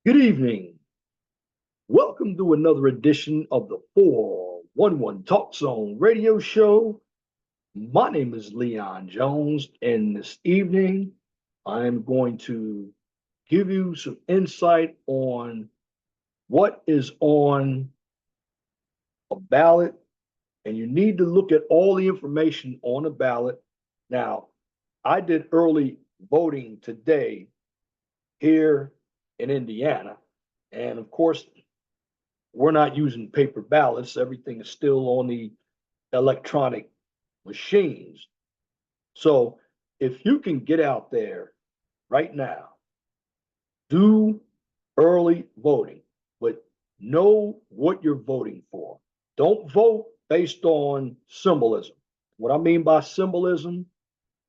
Good evening. Welcome to another edition of the 411 Talk Zone radio show. My name is Leon Jones, and this evening I am going to give you some insight on what is on a ballot, and you need to look at all the information on a ballot. Now, I did early voting today here in Indiana, and of course, we're not using paper ballots. Everything is still on the electronic machines. So if you can get out there right now, do early voting, but know what you're voting for. Don't vote based on symbolism. What I mean by symbolism, I'm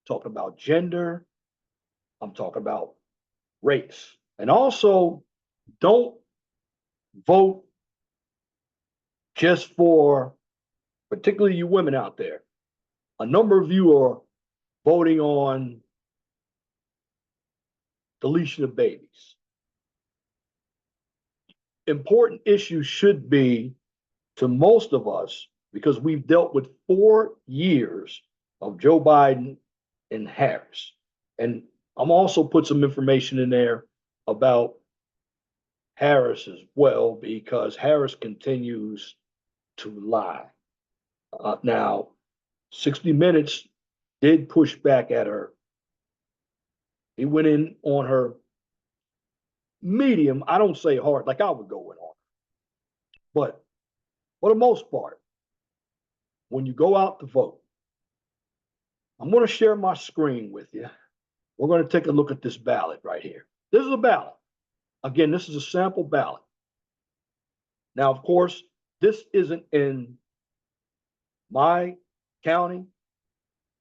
talking about gender, I'm talking about race. And also, don't vote just for, particularly you women out there. A number of you are voting on deletion of babies. Important issues should be to most of us because we've dealt with 4 years of Joe Biden and Harris. And I'm also put some information in there about Harris as well because Harris continues to lie. Now, 60 Minutes did push back at her. He went in on her medium. I don't say hard like I would go in on, but for the most part, when you go out to vote, I'm going to share my screen with you. We're going to take a look at this ballot right here. This is a ballot. Again, this is a sample ballot. Now, of course, this isn't in my county.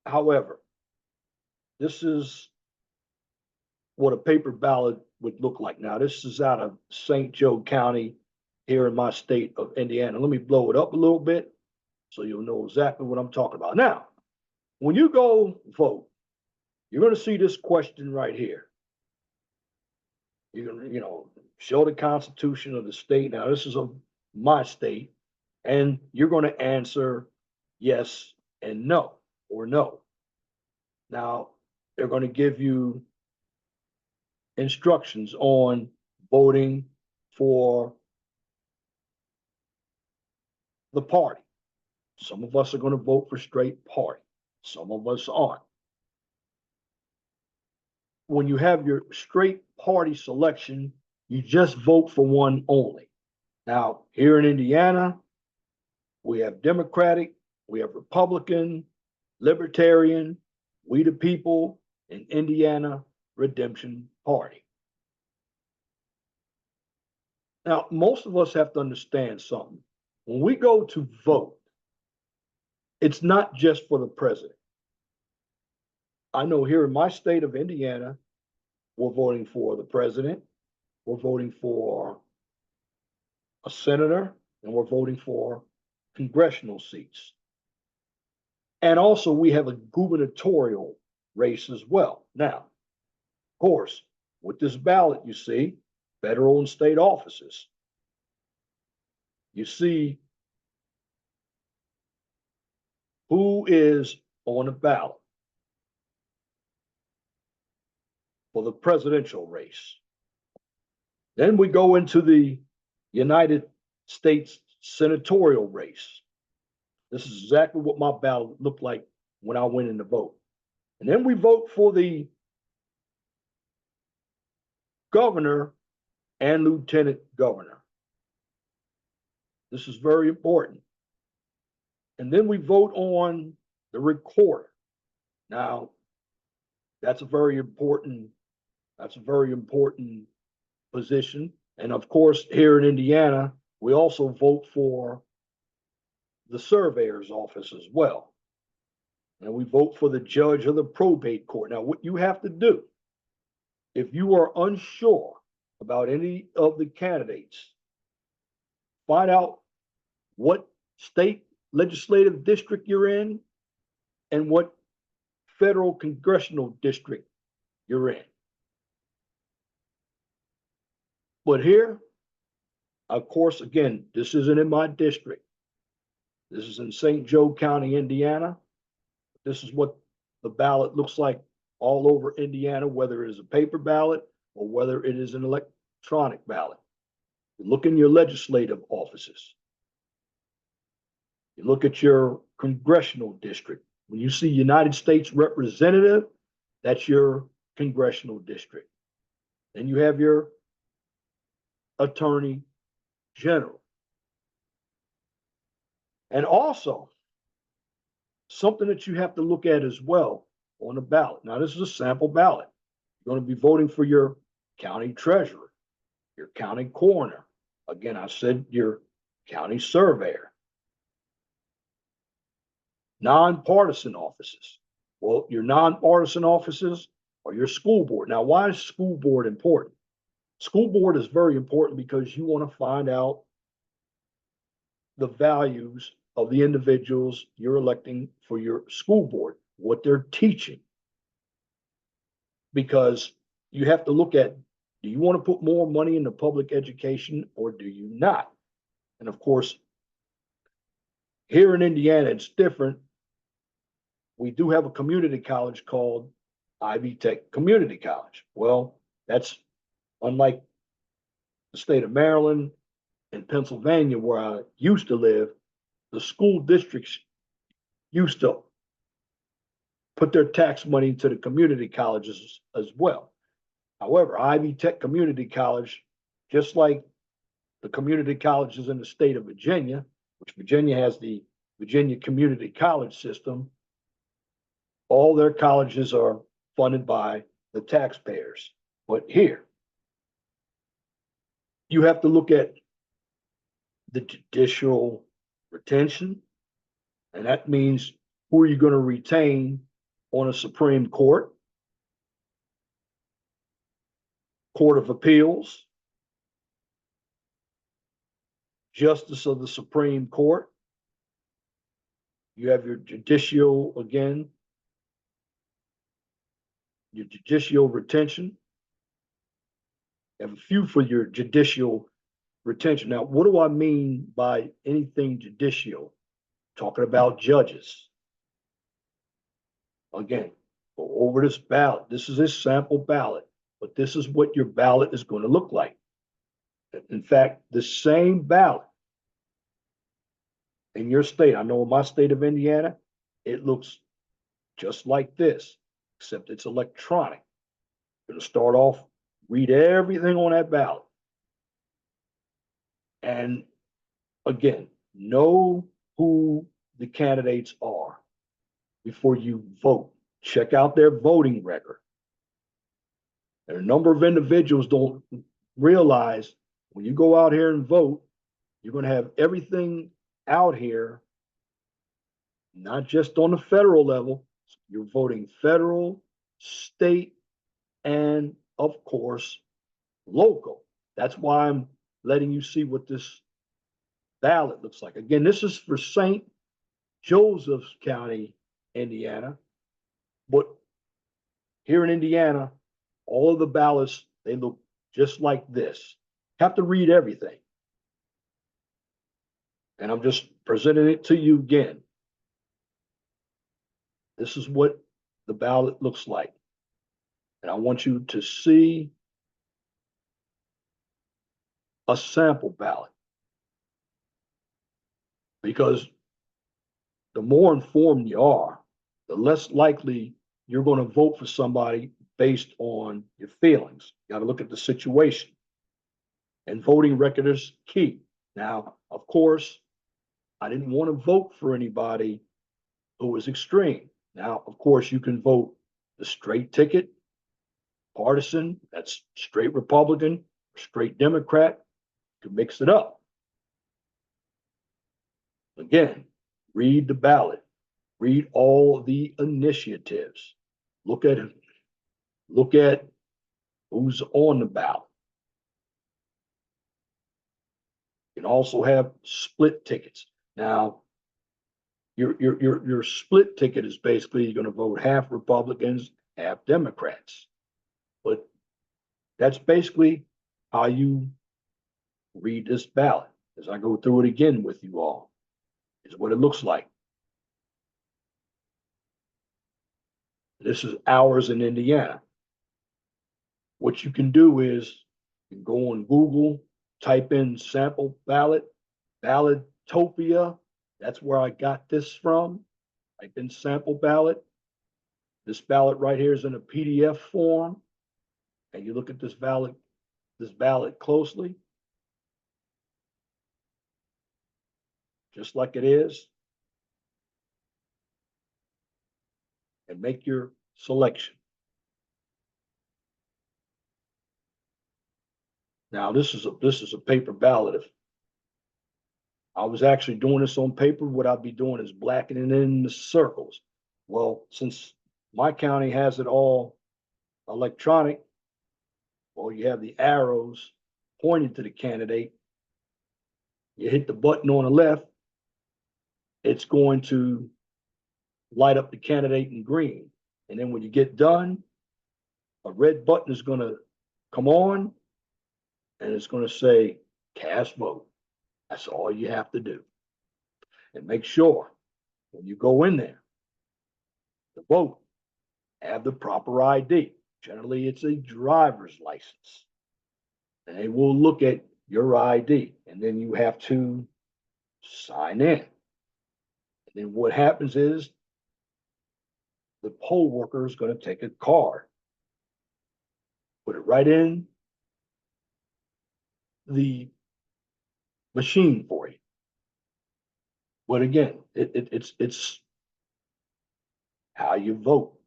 However, this is what a paper ballot would look like. Now, this is out of St. Joe County here in my state of Indiana. Let me blow it up a little bit so you'll know exactly what I'm talking about. Now, when you go vote, you're going to see this question right here. You're going to, show the Constitution of the state. Now, this is of my state, and you're going to answer yes and no or no. Now, they're going to give you instructions on voting for the party. Some of us are going to vote for straight party. Some of us aren't. When you have your straight party selection, you just vote for one only. Now, here in Indiana, we have Democratic, we have Republican, Libertarian, We the People, and Indiana Redemption Party. Now, most of us have to understand something. When we go to vote, it's not just for the president. I know here in my state of Indiana, we're voting for the president, we're voting for a senator, and we're voting for congressional seats. And also, we have a gubernatorial race as well. Now, of course, with this ballot, you see federal and state offices. You see who is on the ballot for the presidential race. Then we go into the United States senatorial race. This is exactly what my ballot looked like when I went in to vote. And then we vote for the governor and lieutenant governor. This is very important. And then we vote on the recorder. Now, that's a very important position. And of course, here in Indiana, we also vote for the surveyor's office as well. And we vote for the judge of the probate court. Now, what you have to do, if you are unsure about any of the candidates, find out what state legislative district you're in and what federal congressional district you're in. But here, of course, again, this isn't in my district. This is in St. Joe County, Indiana. This is what the ballot looks like all over Indiana, whether it is a paper ballot or whether it is an electronic ballot. You look in your legislative offices. You look at your congressional district. When you see United States Representative, that's your congressional district. Then you have your Attorney General. And also, something that you have to look at as well on the ballot. Now, this is a sample ballot. You're going to be voting for your county treasurer, your county coroner. Again, I said your county surveyor. Nonpartisan offices. Well, your nonpartisan offices are your school board. Now, why is school board important? School board is very important because you want to find out the values of the individuals you're electing for your school board, what they're teaching. Because you have to look at, do you want to put more money into public education or do you not? And of course, here in Indiana, it's different. We do have a community college called Ivy Tech Community College. Well, that's unlike the state of Maryland and Pennsylvania, where I used to live. The school districts used to put their tax money into the community colleges as well. However, Ivy Tech Community College, just like the community colleges in the state of Virginia, which Virginia has the Virginia Community College System, all their colleges are funded by the taxpayers. But here, you have to look at the judicial retention, and that means who are you going to retain on a Supreme Court, Court of Appeals, Justice of the Supreme Court. You have your judicial, again, your judicial retention. You have a few for your judicial retention. Now, what do I mean by anything judicial? Talking about judges. Again, go over this ballot. This is a sample ballot, but this is what your ballot is going to look like. In fact, the same ballot in your state, I know in my state of Indiana, it looks just like this, except it's electronic. You're going to start off, read everything on that ballot. And again, know who the candidates are before you vote. Check out their voting record. And a number of individuals don't realize when you go out here and vote, you're going to have everything out here, not just on the federal level. You're voting federal, state, and of course, local. That's why I'm letting you see what this ballot looks like. Again, this is for St. Joseph's County, Indiana. But here in Indiana, all of the ballots, they look just like this. Have to read everything. And I'm just presenting it to you again. This is what the ballot looks like. And I want you to see a sample ballot. Because the more informed you are, the less likely you're going to vote for somebody based on your feelings. You got to look at the situation. And voting record is key. Now, of course, I didn't want to vote for anybody who was extreme. Now, of course, you can vote the straight ticket, partisan, that's straight Republican, straight Democrat. You can mix it up. Again, read the ballot, read all the initiatives, look at who's on the ballot. You can also have split tickets. Now, your split ticket is basically you're going to vote half Republicans, half Democrats. But that's basically how you read this ballot as I go through it again with you all. Is what it looks like. This is ours in Indiana. What you can do is you can go on Google, type in sample ballot, Ballotopia. That's where I got this from. Type in sample ballot. This ballot right here is in a PDF form. And you look at this ballot closely, just like it is, and make your selection. Now, this is a paper ballot. If I was actually doing this on paper, what I'd be doing is blackening in the circles. Well, since my county has it all electronic, well, you have the arrows pointing to the candidate. You hit the button on the left, it's going to light up the candidate in green. And then when you get done, a red button is going to come on and it's going to say cast vote. That's all you have to do. And make sure when you go in there to vote, have the proper ID. Generally, it's a driver's license. And they will look at your ID, and then you have to sign in. And then what happens is the poll worker is going to take a card, put it right in the machine for you. But again, it's how you vote.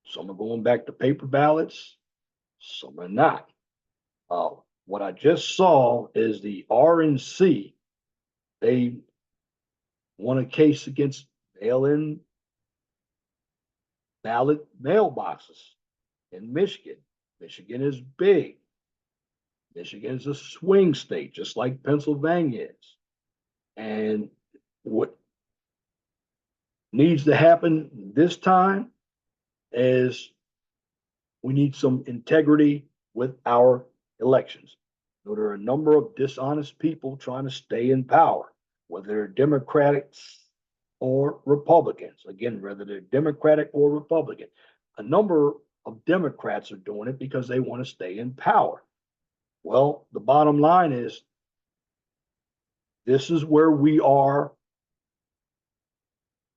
Some are going back to paper ballots, some are not. What I just saw is the RNC. They won a case against mail-in ballot mailboxes in Michigan. Michigan is big. Michigan is a swing state, just like Pennsylvania is. And what needs to happen this time is we need some integrity with our elections. So there are a number of dishonest people trying to stay in power, whether they're Democrats or Republicans. Again, whether they're Democratic or Republican. A number of Democrats are doing it because they want to stay in power. Well, the bottom line is this is where we are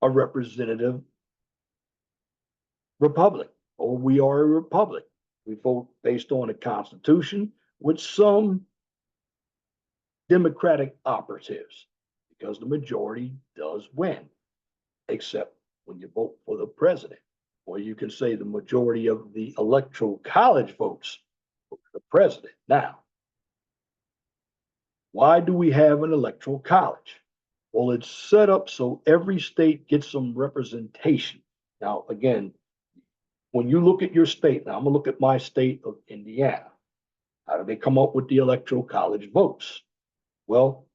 a representative republic, or we are a republic. We vote based on the Constitution with some Democratic operatives because the majority does win, except when you vote for the president. Or you can say the majority of the electoral college votes for the president. Now, why do we have an electoral college? Well, it's set up so every state gets some representation. Now, again, when you look at your state, now I'm going to look at my state of Indiana. How do they come up with the electoral college votes? Well,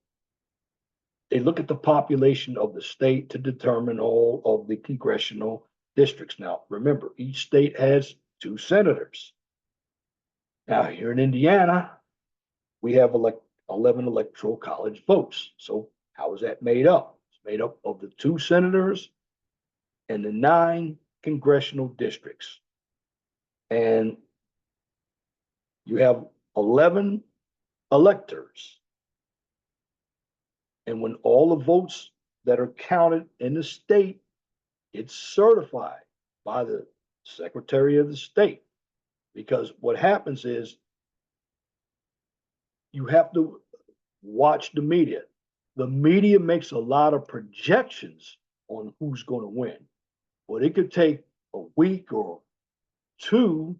they look at the population of the state to determine all of the congressional districts. Now, remember, each state has 2 senators. Now, here in Indiana, we have 11 electoral college votes. So, how is that made up? It's made up of the 2 senators and the 9 congressional districts. And you have 11 electors. And when all the votes that are counted in the state, it's certified by the Secretary of the State. Because what happens is you have to watch the media. The media makes a lot of projections on who's going to win. But it could take a week or 2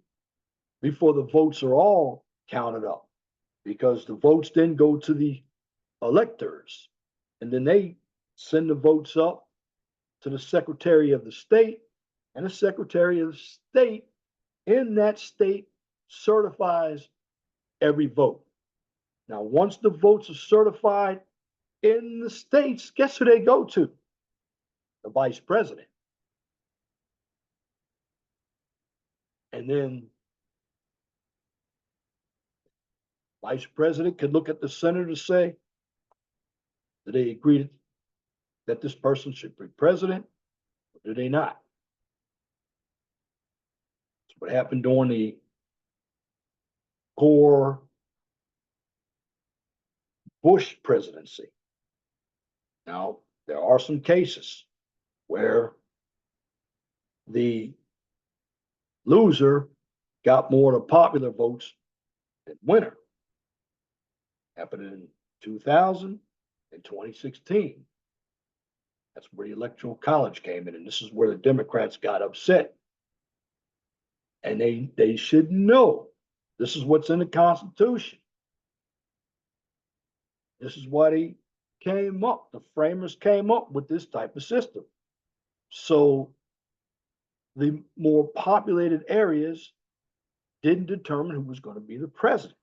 before the votes are all counted up, because the votes then go to the electors, and then they send the votes up to the Secretary of the State, and the Secretary of the State in that state certifies every vote. Now, once the votes are certified in the states, guess who they go to? The vice president. And then Vice president could look at the senator and say, do they agree that this person should be president or do they not? That's what happened during the Gore Bush presidency. Now, there are some cases where the loser got more of the popular votes than winner. Happened in 2000 and 2016. That's where the electoral college came in, and this is where the Democrats got upset. And they should know this is what's in the Constitution. This is why they came up, the framers came up with this type of system. So the more populated areas didn't determine who was going to be the president.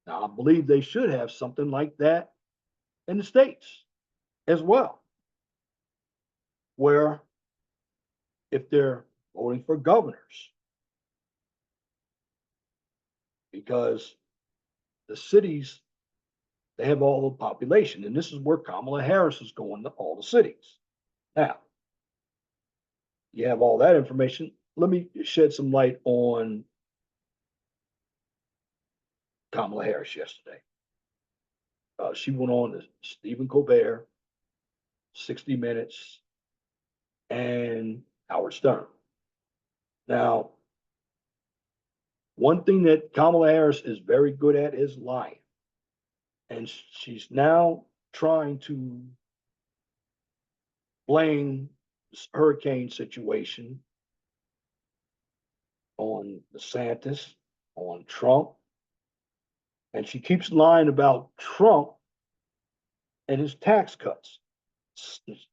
Now, I believe they should have something like that in the states as well, where if they're voting for governors, because the cities, they have all the population, and this is where Kamala Harris is going to all the cities. Now, you have all that information. Let me shed some light on Kamala Harris yesterday. She went on to Stephen Colbert, 60 Minutes, and Howard Stern. Now, one thing that Kamala Harris is very good at is lying. And she's now trying to blame this hurricane situation on DeSantis, on Trump. And she keeps lying about Trump and his tax cuts.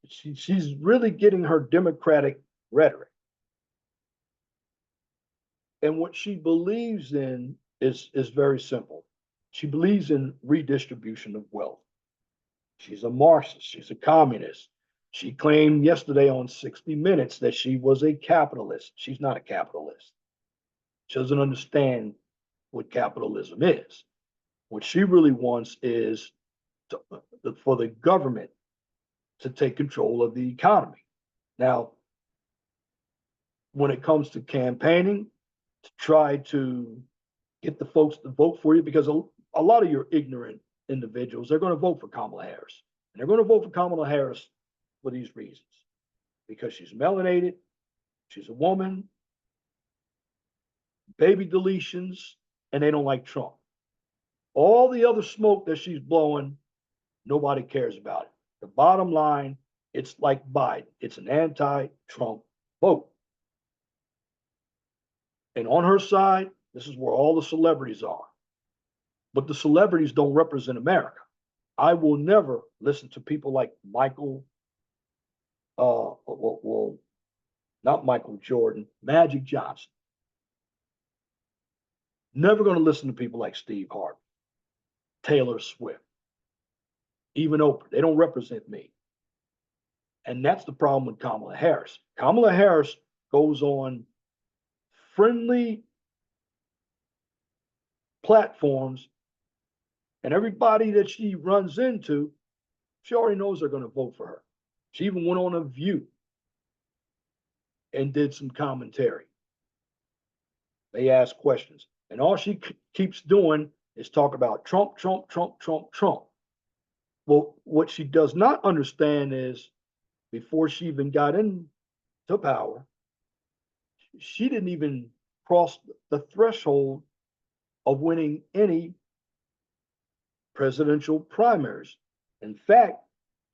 She's really getting her Democratic rhetoric. And what she believes in is very simple. She believes in redistribution of wealth. She's a Marxist. She's a communist. She claimed yesterday on 60 Minutes that she was a capitalist. She's not a capitalist. She doesn't understand what capitalism is. What she really wants is for the government to take control of the economy. Now, when it comes to campaigning, to try to get the folks to vote for you, because a lot of your ignorant individuals, they're going to vote for Kamala Harris. And they're going to vote for Kamala Harris for these reasons. Because she's melanated, she's a woman, baby deletions, and they don't like Trump. All the other smoke that she's blowing, nobody cares about it. The bottom line, it's like Biden. It's an anti-Trump vote. And on her side, this is where all the celebrities are. But the celebrities don't represent America. I will never listen to people like Michael, not Michael Jordan, Magic Johnson. Never going to listen to people like Steve Harvey, Taylor Swift, even Oprah. They don't represent me. And that's the problem with Kamala Harris. Kamala Harris goes on friendly platforms, and everybody that she runs into, she already knows they're going to vote for her. She even went on a View and did some commentary. They asked questions, and all she keeps doing is talk about Trump, Trump, Trump, Trump, Trump. Well, what she does not understand is before she even got into power, she didn't even cross the threshold of winning any presidential primaries. In fact,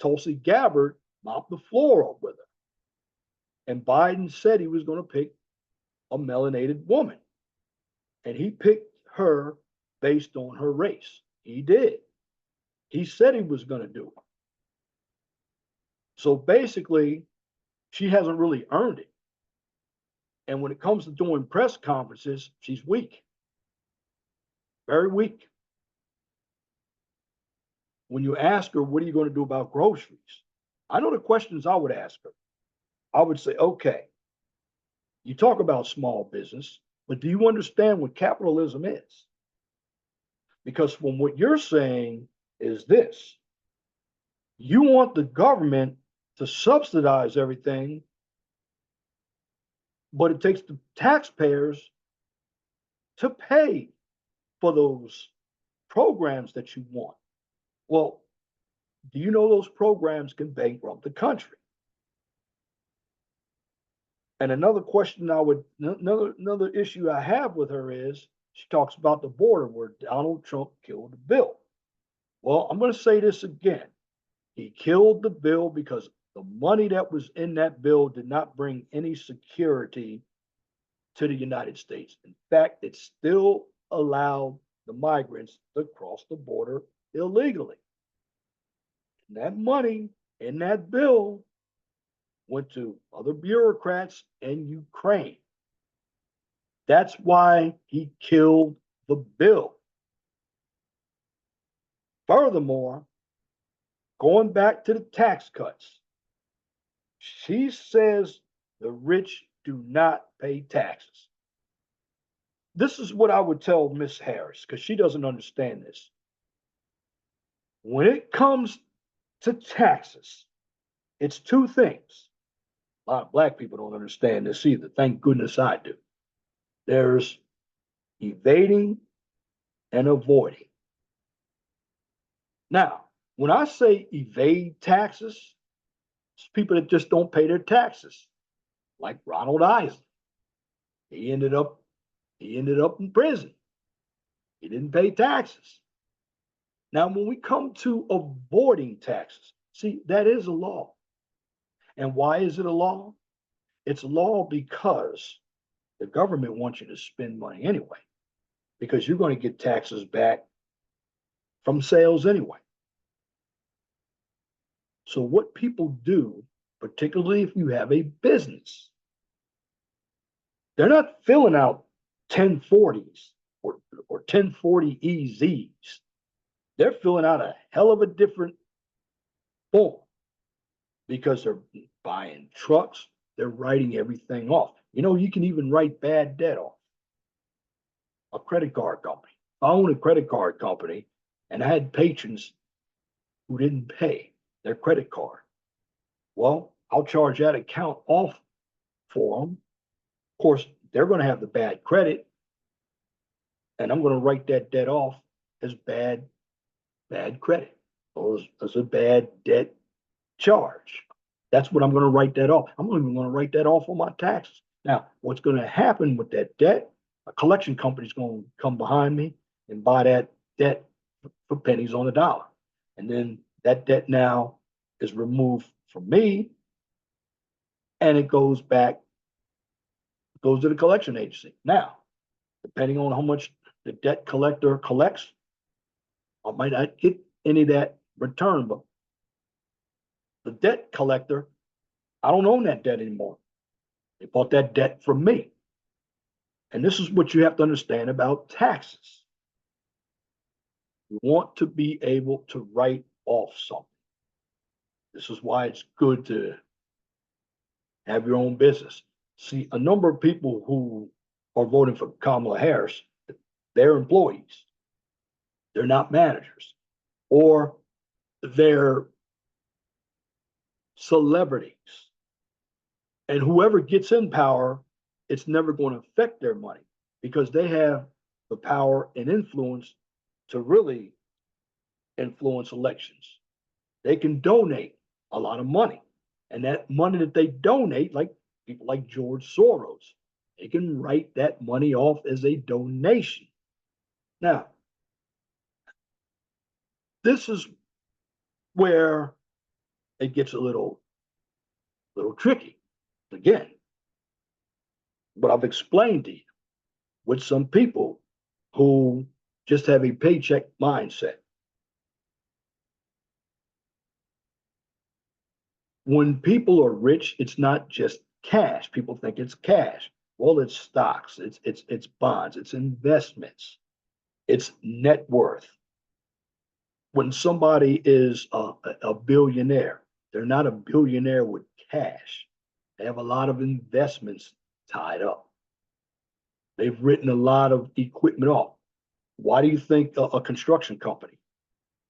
Tulsi Gabbard mopped the floor up with her. And Biden said he was going to pick a melanated woman. And he picked her based on her race. He did. He said he was going to do it. So basically, she hasn't really earned it. And when it comes to doing press conferences, she's weak. Very weak. When you ask her, what are you going to do about groceries? I know the questions I would ask her. I would say, okay, you talk about small business, but do you understand what capitalism is? Because from what you're saying is this: you want the government to subsidize everything, but it takes the taxpayers to pay for those programs that you want. Well, do you know those programs can bankrupt the country? And another question another issue I have with her is she talks about the border where Donald Trump killed the bill. Well, I'm going to say this again. He killed the bill because the money that was in that bill did not bring any security to the United States. In fact, it still allowed the migrants to cross the border illegally. And that money in that bill went to other bureaucrats in Ukraine. That's why he killed the bill. Furthermore, going back to the tax cuts, she says the rich do not pay taxes. This is what I would tell Miss Harris because she doesn't understand this. When it comes to taxes, it's two things. A lot of black people don't understand this either. Thank goodness I do. There's evading and avoiding. Now, when I say evade taxes, it's people that just don't pay their taxes, like Ronald Isley. He ended up in prison. He didn't pay taxes. Now, when we come to avoiding taxes, see, that is a law. And why is it a law? It's a law because the government wants you to spend money anyway, because you're going to get taxes back from sales anyway. So, what people do, particularly if you have a business, they're not filling out 1040s or 1040 EZs. They're filling out a hell of a different form because they're buying trucks, they're writing everything off. You know, you can even write bad debt off. A credit card company. I own a credit card company and I had patrons who didn't pay their credit card. Well, I'll charge that account off for them. Of course, they're going to have the bad credit, and I'm going to write that debt off as bad credit or as a bad debt charge. That's what I'm going to write that off. I'm not even going to write that off on my taxes. Now, what's going to happen with that debt? A collection company is going to come behind me and buy that debt for pennies on the dollar. And then that debt now is removed from me and it goes to the collection agency. Now, depending on how much the debt collector collects, I might not get any of that return, but the debt collector, I don't own that debt anymore. They bought that debt from me. And this is what you have to understand about taxes. You want to be able to write off something. This is why it's good to have your own business. See, a number of people who are voting for Kamala Harris, they're employees. They're not managers, or they're celebrities. And whoever gets in power, it's never going to affect their money because they have the power and influence to really influence elections. They can donate a lot of money. And that money that they donate, like people like George Soros, they can write that money off as a donation. Now, this is where it gets a little tricky. Again, but I've explained to you with some people who just have a paycheck mindset. When people are rich, it's not just cash. People think it's cash. Well, it's stocks, it's bonds, it's investments, it's net worth. When somebody is a billionaire, they're not a billionaire with cash. They have a lot of investments tied up. They've written a lot of equipment off. Why do you think a construction company,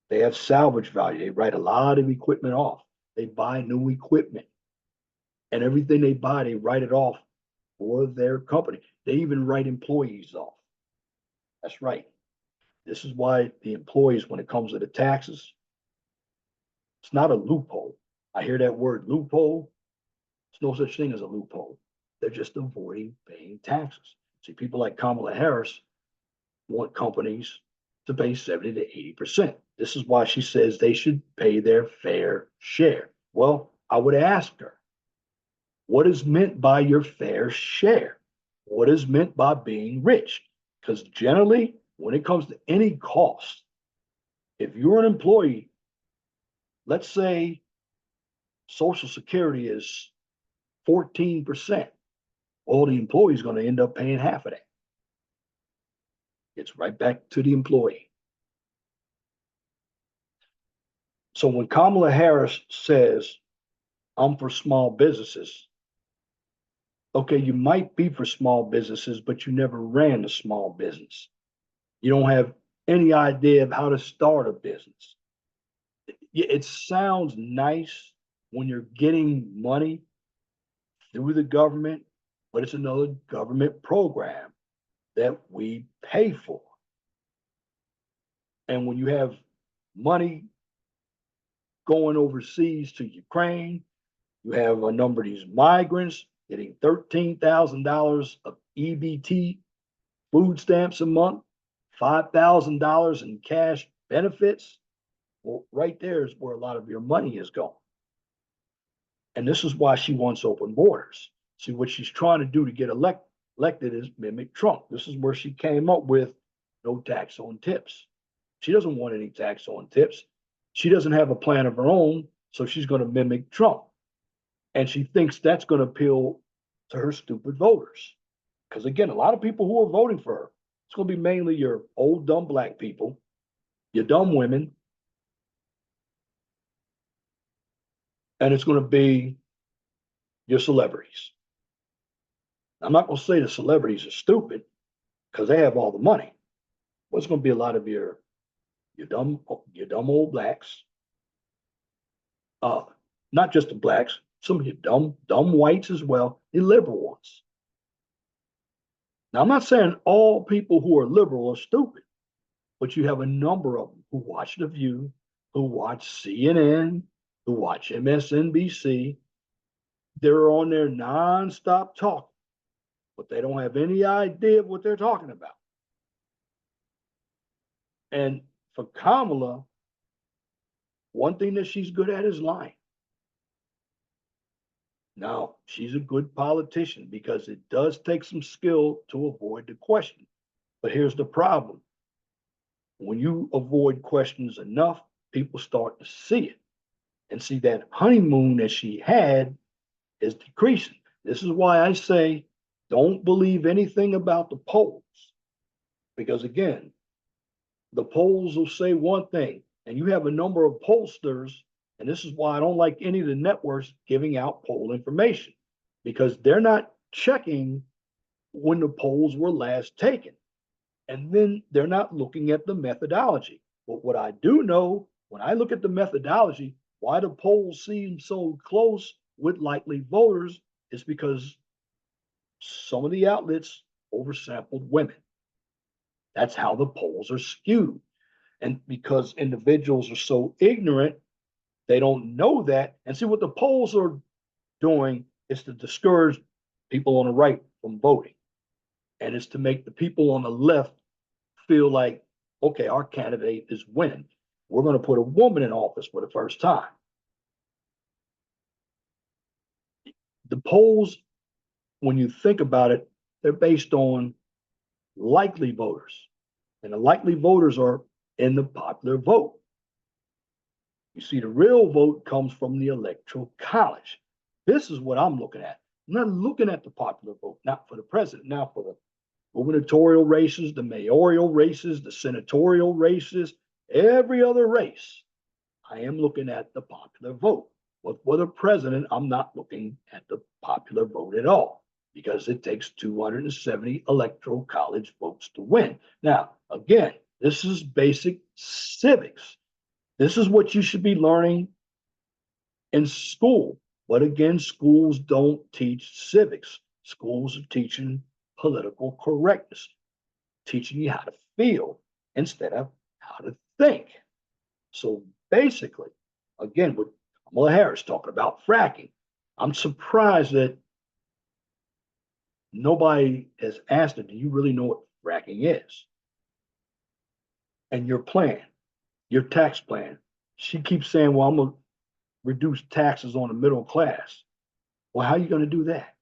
they have salvage value? They write a lot of equipment off. They buy new equipment, and everything they buy, they write it off for their company. They even write employees off. That's right. This is why the employees, when it comes to the taxes, it's not a loophole. I hear that word loophole. There's no such thing as a loophole. They're just avoiding paying taxes. See, people like Kamala Harris want companies to pay 70 to 80%. This is why she says they should pay their fair share. Well, I would ask her, what is meant by your fair share? What is meant by being rich? Because generally, when it comes to any cost, if you're an employee, let's say Social Security is 14%, well, the employee is going to end up paying half of that. It's right back to the employee. So when Kamala Harris says, I'm for small businesses, okay, you might be for small businesses, but you never ran a small business. You don't have any idea of how to start a business. It sounds nice when you're getting money through the government, but it's another government program that we pay for. And when you have money going overseas to Ukraine, you have a number of these migrants getting $13,000 of EBT food stamps a month, $5,000 in cash benefits. Well, right there is where a lot of your money is going. And this is why she wants open borders. See, what she's trying to do to get elected is mimic Trump. This is where she came up with no tax on tips. She doesn't want any tax on tips. She doesn't have a plan of her own, so she's going to mimic Trump. And she thinks that's going to appeal to her stupid voters. Because again, a lot of people who are voting for her, it's going to be mainly your old, dumb black people, your dumb women, and it's going to be your celebrities. I'm not going to say the celebrities are stupid because they have all the money. But it's going to be a lot of your dumb old blacks, uh, not just the blacks, some of you dumb whites as well, the liberal ones. Now, I'm not saying all people who are liberal are stupid, but you have a number of them who watch The View, who watch CNN, who watch MSNBC. They're on there nonstop talking, but they don't have any idea of what they're talking about. And for Kamala, one thing that she's good at is lying. Now, she's a good politician because it does take some skill to avoid the question. But here's the problem. When you avoid questions enough, people start to see it. And see that honeymoon that she had is decreasing. This is why I say don't believe anything about the polls. Because again, the polls will say one thing, and you have a number of pollsters, and this is why I don't like any of the networks giving out poll information, because they're not checking when the polls were last taken. And then they're not looking at the methodology. But what I do know, when I look at the methodology, why the polls seem so close with likely voters is because some of the outlets oversampled women. That's how the polls are skewed. And because individuals are so ignorant, they don't know that. And see, what the polls are doing is to discourage people on the right from voting. And it's to make the people on the left feel like, okay, our candidate is winning. We're going to put a woman in office for the first time. The polls, when you think about it, they're based on likely voters. And the likely voters are in the popular vote. You see, the real vote comes from the electoral college. This is what I'm looking at. I'm not looking at the popular vote, not for the president, now for the gubernatorial races, the mayoral races, the senatorial races, every other race. I am looking at the popular vote. But for the president, I'm not looking at the popular vote at all. because it takes 270 electoral college votes to win. Now, again, this is basic civics. This is what you should be learning in school. But again, schools don't teach civics. Schools are teaching political correctness, teaching you how to feel instead of how to think. So basically, again, with Kamala Harris talking about fracking, I'm surprised that nobody has asked her, do you really know what fracking is? And your plan, your tax plan. She keeps saying, well, I'm going to reduce taxes on the middle class. Well, how are you going to do that?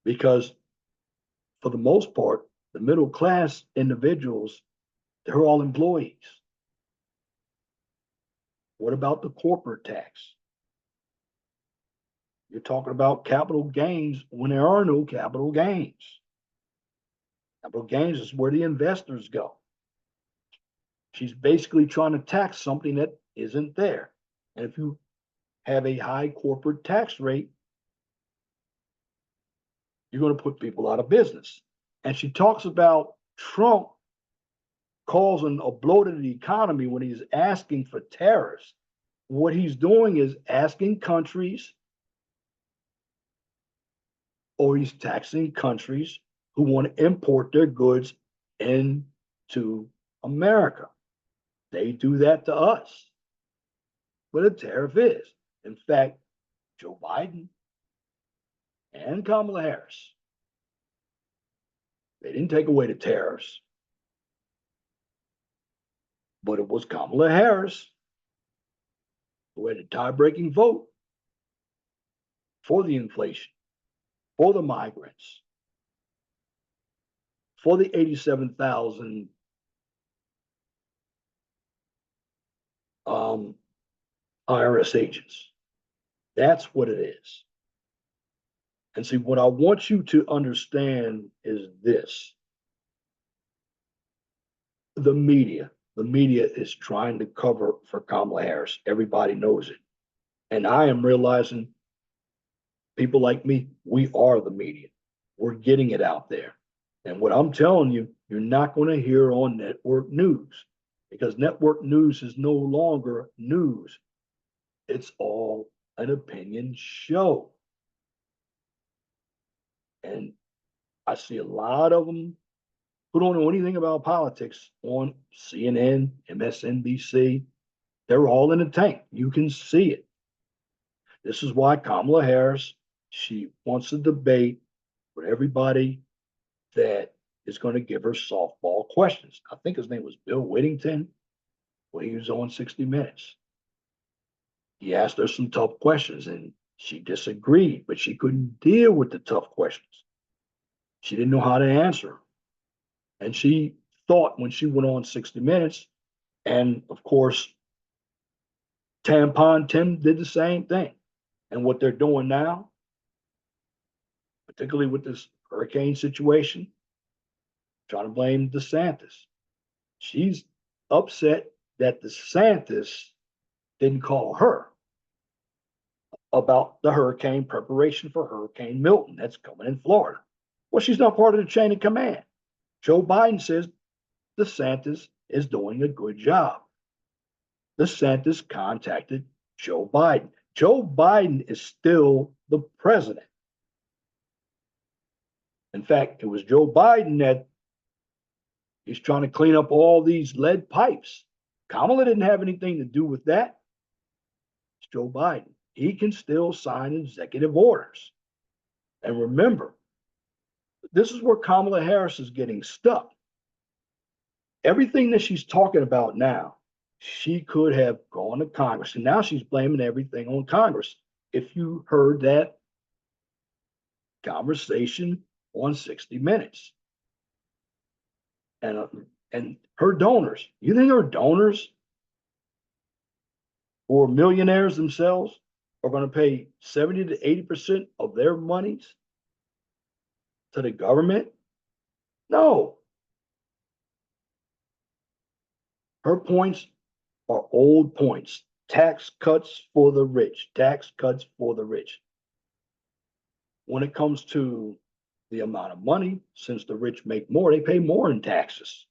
Because for the most part, the middle class individuals, they're all employees. What about the corporate tax? You're talking about capital gains when there are no capital gains. Capital gains is where the investors go. She's basically trying to tax something that isn't there. And if you have a high corporate tax rate, you're going to put people out of business. And she talks about Trump causing a blow to the economy when he's asking for tariffs. What he's doing is asking countries, or he's taxing countries who want to import their goods into America. They do that to us. What a tariff is. In fact, Joe Biden and Kamala Harris, they didn't take away the tariffs, but it was Kamala Harris who had a tie-breaking vote for the inflation, for the migrants, for the 87,000 IRS agents. That's what it is. And see, what I want you to understand is this. The media is trying to cover for Kamala Harris. Everybody knows it. And I am realizing people like me, we are the media. We're getting it out there. And what I'm telling you, you're not going to hear on network news because network news is no longer news. It's all an opinion show. And I see a lot of them who don't know anything about politics on CNN, MSNBC. They're all in the tank. You can see it. This is why Kamala Harris, she wants to debate with everybody that is going to give her softball questions. I think his name was Bill Whittington when he was on 60 Minutes. He asked her some tough questions and she disagreed, but she couldn't deal with the tough questions. She didn't know how to answer. And she thought when she went on 60 Minutes, and of course, Tampon Tim did the same thing. And what they're doing now, particularly with this hurricane situation, trying to blame DeSantis. She's upset that DeSantis didn't call her about the hurricane preparation for Hurricane Milton that's coming in Florida. Well, she's not part of the chain of command. Joe Biden says DeSantis is doing a good job. DeSantis contacted Joe Biden. Joe Biden is still the president. In fact, it was Joe Biden that he's trying to clean up all these lead pipes. Kamala didn't have anything to do with that. It's Joe Biden. He can still sign executive orders. And remember, this is where Kamala Harris is getting stuck. Everything that she's talking about now, she could have gone to Congress. And now she's blaming everything on Congress. If you heard that conversation on 60 Minutes. And her donors, you think her donors or millionaires themselves are going to pay 70 to 80% of their monies to the government? No. Her points are old points. Tax cuts for the rich, tax cuts for the rich. When it comes to the amount of money, since the rich make more, they pay more in taxes.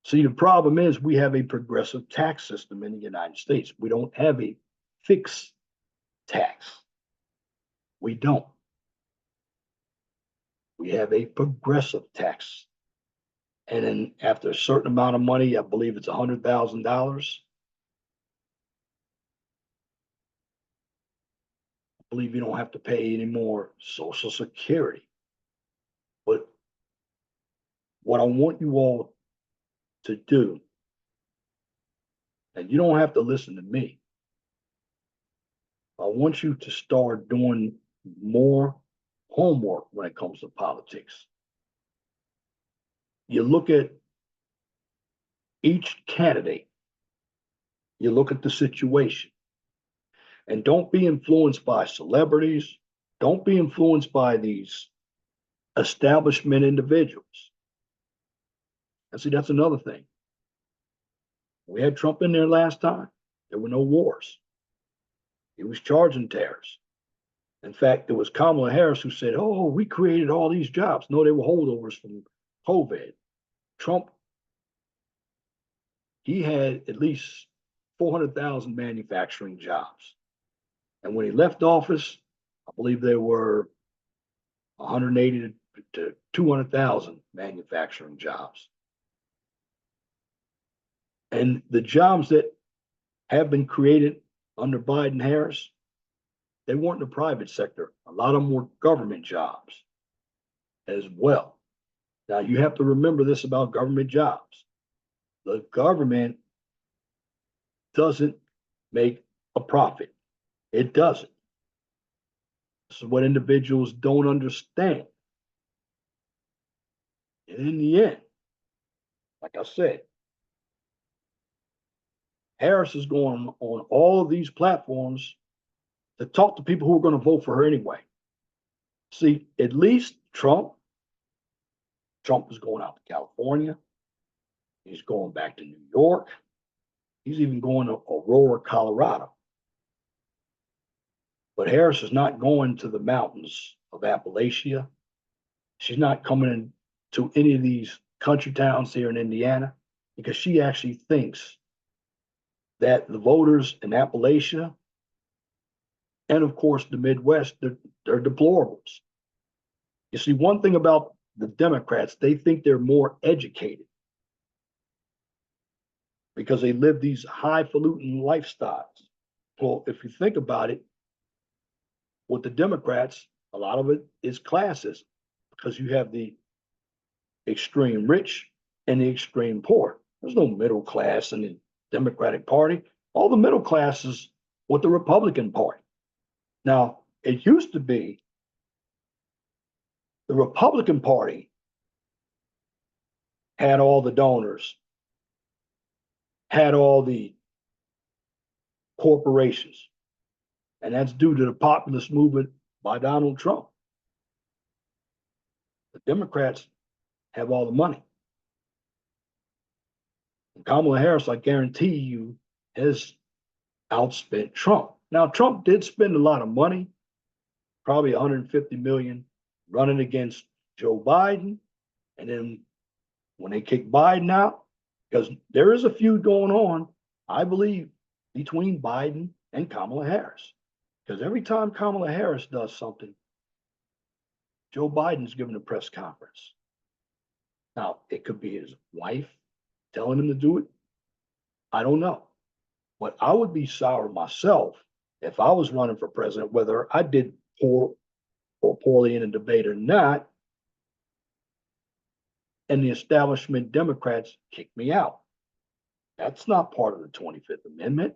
See, the problem is we have a progressive tax system in the United States. We don't have a fixed tax. We don't. We have a progressive tax. And then after a certain amount of money, I believe it's $100,000, I believe you don't have to pay any more Social Security. But what I want you all to do, and you don't have to listen to me, I want you to start doing more homework when it comes to politics. You look at each candidate, you look at the situation, and don't be influenced by celebrities. Don't be influenced by these establishment individuals. And see, that's another thing. We had Trump in there last time. There were no wars. He was charging tariffs. In fact, it was Kamala Harris who said, "Oh, we created all these jobs." No, they were holdovers from COVID. Trump, he had at least 400,000 manufacturing jobs. And when he left office, I believe there were 180 to 200,000 manufacturing jobs. And the jobs that have been created under Biden Harris, they weren't in the private sector. A lot of them were government jobs as well. Now, you have to remember this about government jobs. The government doesn't make a profit. It doesn't. This is what individuals don't understand. And in the end, like I said, Harris is going on all of these platforms to talk to people who are going to vote for her anyway. See, at least Trump is going out to California. He's going back to New York. He's even going to Aurora, Colorado. But Harris is not going to the mountains of Appalachia. She's not coming in to any of these country towns here in Indiana because she actually thinks that the voters in Appalachia and, of course, the Midwest, they're deplorables. You see, one thing about the Democrats, they think they're more educated because they live these highfalutin lifestyles. Well, if you think about it, with the Democrats, a lot of it is classism because you have the extreme rich and the extreme poor. There's no middle class in the Democratic Party. All the middle class is with the Republican Party. Now, it used to be the Republican Party had all the donors, had all the corporations, and that's due to the populist movement by Donald Trump. The Democrats have all the money. And Kamala Harris, I guarantee you, has outspent Trump. Now, Trump did spend a lot of money, probably 150 million, running against Joe Biden. And then when they kick Biden out, because there is a feud going on, I believe, between Biden and Kamala Harris. Because every time Kamala Harris does something, Joe Biden's giving a press conference. Now, it could be his wife telling him to do it. I don't know. But I would be sour myself if I was running for president, whether I did poor or poorly in a debate or not, and the establishment Democrats kicked me out. That's not part of the 25th Amendment.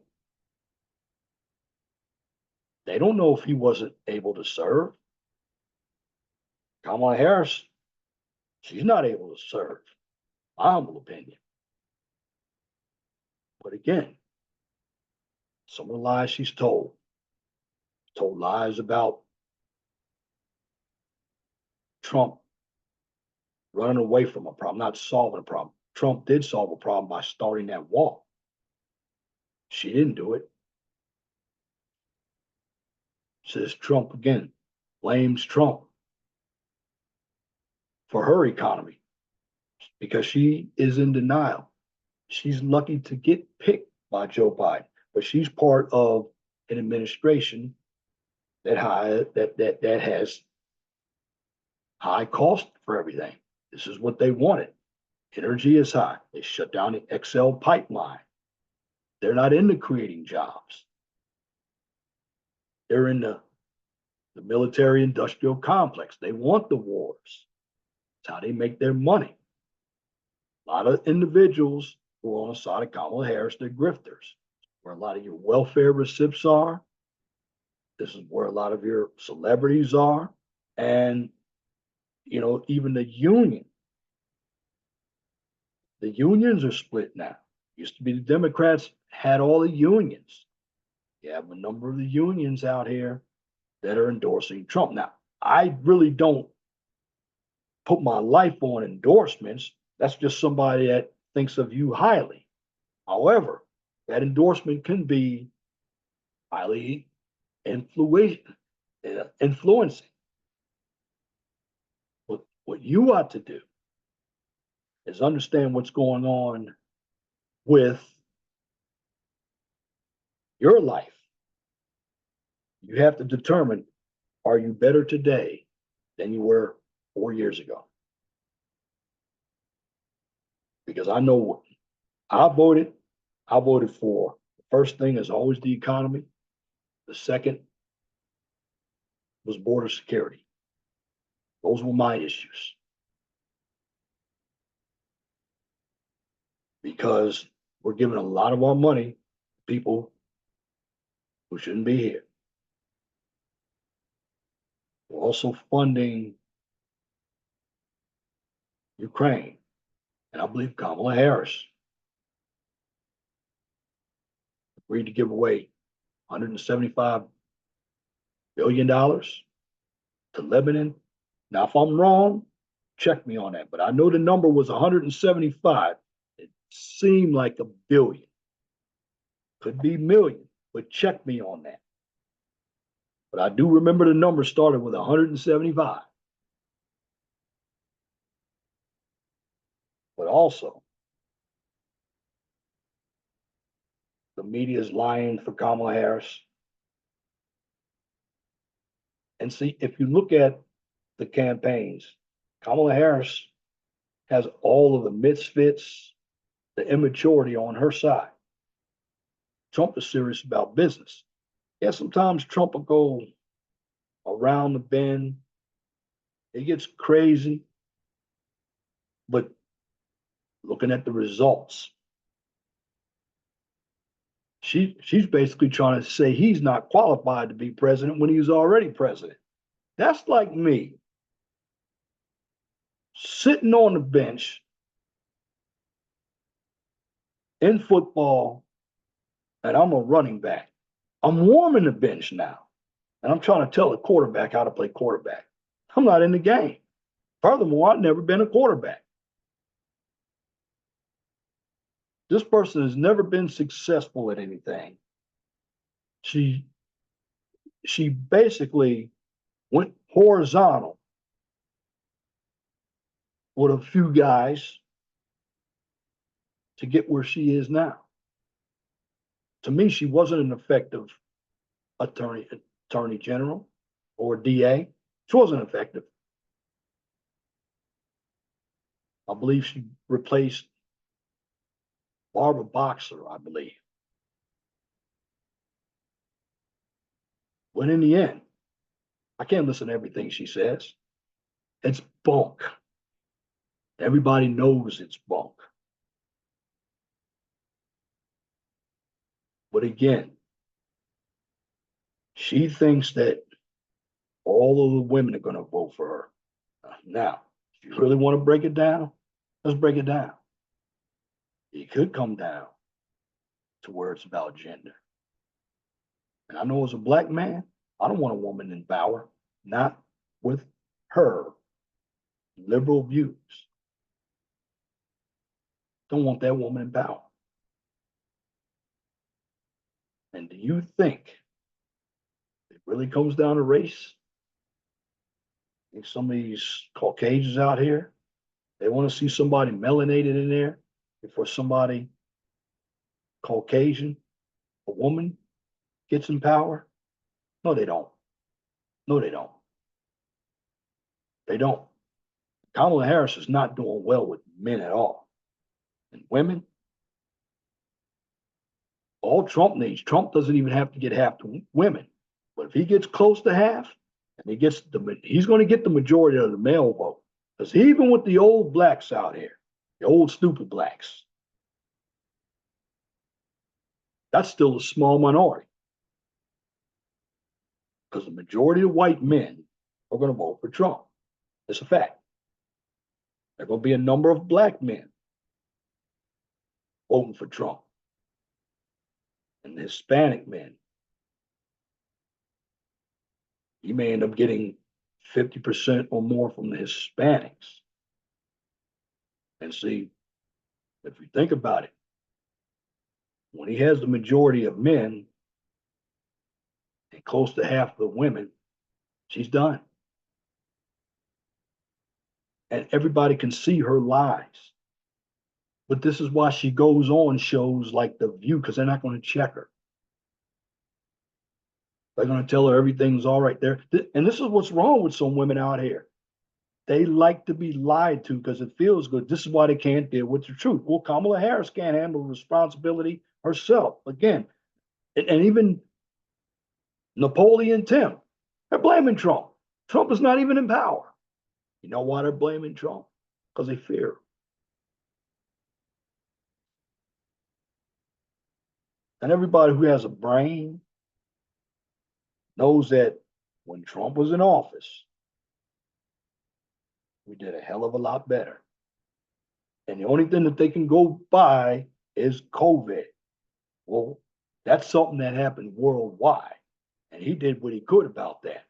They don't know if he wasn't able to serve. Kamala Harris, she's not able to serve, my humble opinion. But again, some of the lies she's told lies about Trump running away from a problem, not solving a problem. Trump did solve a problem by starting that wall. She didn't do it. Says Trump again, blames Trump for her economy because she is in denial. She's lucky to get picked by Joe Biden, but she's part of an administration that has high cost for everything. This is what they wanted. Energy is high. They shut down the XL pipeline. They're not into creating jobs. They're in the military industrial complex. They want the wars. It's how they make their money. A lot of individuals who are on the side of Kamala Harris, they're grifters. Where a lot of your welfare recipients are. This is where a lot of your celebrities are. And, even the union. The unions are split now. Used to be the Democrats had all the unions. You have a number of the unions out here that are endorsing Trump. Now, I really don't put my life on endorsements. That's just somebody that thinks of you highly. However, that endorsement can be highly influencing. What you ought to do is understand what's going on with your life. You have to determine, are you better today than you were 4 years ago? Because I know I voted for the first thing is always the economy. The second was border security. Those were my issues. Because we're giving a lot of our money to people who shouldn't be here. We're also funding Ukraine. And I believe Kamala Harris agreed to give away $175 billion to Lebanon. Now, if I'm wrong, check me on that. But I know the number was 175. It seemed like $1 billion. Could be million, but check me on that. But I do remember the number started with 175. But also, the media is lying for Kamala Harris. And see, if you look at the campaigns, Kamala Harris has all of the misfits, the immaturity on her side. Trump is serious about business. Yeah, sometimes Trump will go around the bend. It gets crazy. But looking at the results, she's basically trying to say he's not qualified to be president when he's already president. That's like me sitting on the bench in football, and I'm a running back. I'm warming the bench now, and I'm trying to tell the quarterback how to play quarterback. I'm not in the game. Furthermore, I've never been a quarterback. This person has never been successful at anything. She basically went horizontal with a few guys to get where she is now. To me, she wasn't an effective attorney general or DA. She wasn't effective. I believe she replaced Barbara Boxer, I believe. But in the end, I can't listen to everything she says. It's bunk. Everybody knows it's bunk. But again, she thinks that all of the women are going to vote for her. Now, if you really want to break it down, let's break it down. It could come down to where it's about gender. And I know as a black man, I don't want a woman in power, not with her liberal views. don't want that woman in power. And do you think it really comes down to race? I think some of these Caucasians out here, they want to see somebody melanated in there before somebody Caucasian, a woman, gets in power? No, they don't. No, they don't. They don't. Kamala Harris is not doing well with men at all. And women, all Trump needs, Trump doesn't even have to get half the women. But if he gets close to half, and he's going to get the majority of the male vote. Because even with the old blacks out here, the old stupid blacks, that's still a small minority. Because the majority of white men are going to vote for Trump. It's a fact. There are going to be a number of black men voting for Trump. And Hispanic men. You may end up getting 50% or more from the Hispanics. And see, if you think about it, when he has the majority of men and close to half of the women, she's done. And everybody can see her lies. But this is why she goes on shows like The View, because they're not going to check her. They're going to tell her everything's all right there. And this is what's wrong with some women out here. They like to be lied to because it feels good. This is why they can't deal with the truth. Well, Kamala Harris can't handle responsibility herself. Again, and even Napoleon Tim, they're blaming Trump. Trump is not even in power. You know why they're blaming Trump? Because they fear. And everybody who has a brain knows that when Trump was in office, we did a hell of a lot better. And the only thing that they can go by is COVID. Well, that's something that happened worldwide. And he did what he could about that.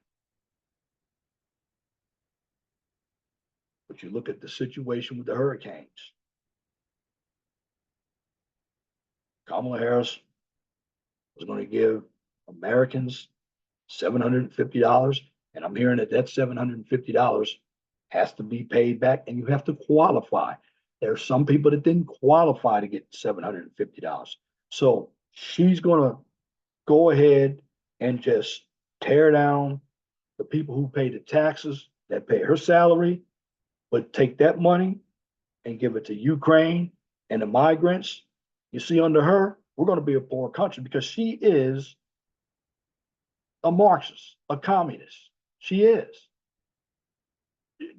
But you look at the situation with the hurricanes. Kamala Harris was going to give Americans $750. And I'm hearing that $750 has to be paid back and you have to qualify. There are some people that didn't qualify to get $750. So she's going to go ahead and just tear down the people who pay the taxes that pay her salary, but take that money and give it to Ukraine and the migrants. You see, under her, we're going to be a poor country because she is a Marxist, a communist. She is.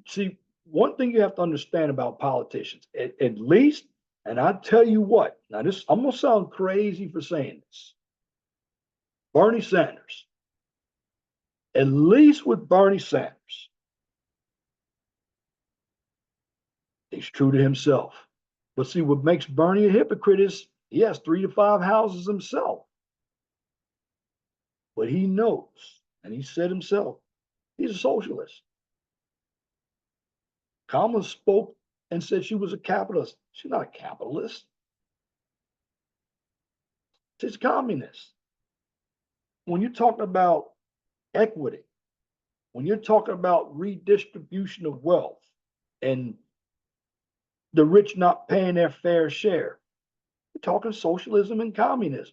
See, one thing you have to understand about politicians, at least, and I tell you what, now this, I'm going to sound crazy for saying this. Bernie Sanders, at least with Bernie Sanders, he's true to himself. But see, what makes Bernie a hypocrite is he has 3 to 5 houses himself. But he knows, and he said himself, he's a socialist. Kamala spoke and said she was a capitalist. She's not a capitalist. She's a communist. When you're talking about equity, when you're talking about redistribution of wealth and the rich not paying their fair share, you're talking socialism and communism.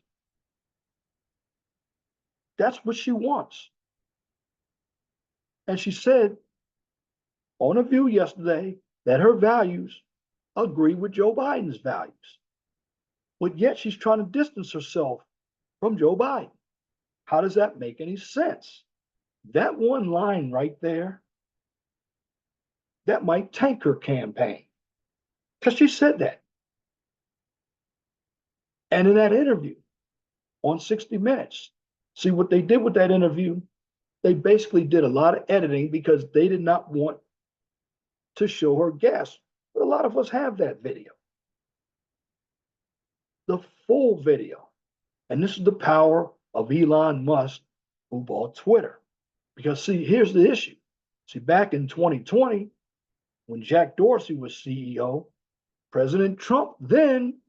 That's what she wants. And she said on a View yesterday that her values agree with Joe Biden's values. But yet she's trying to distance herself from Joe Biden. How does that make any sense? That one line right there, that might tank her campaign. Because she said that. And in that interview on 60 Minutes, see what they did with that interview? They basically did a lot of editing because they did not want to show her gas. But a lot of us have that video. The full video. And this is the power of Elon Musk, who bought Twitter. Because see, here's the issue. See, back in 2020, when Jack Dorsey was CEO, President Trump, then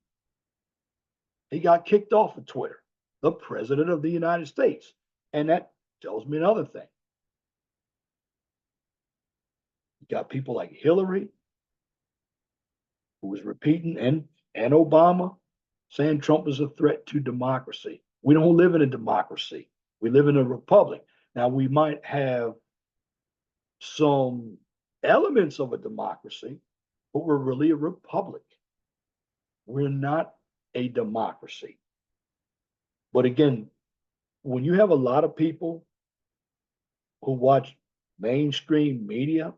he got kicked off of Twitter, the president of the United States. And that tells me another thing. You got people like Hillary, who was repeating, and Obama, saying Trump is a threat to democracy. We don't live in a democracy. We live in a republic. Now, we might have some elements of a democracy, but we're really a republic. We're not a democracy. But again, when you have a lot of people who watch mainstream media,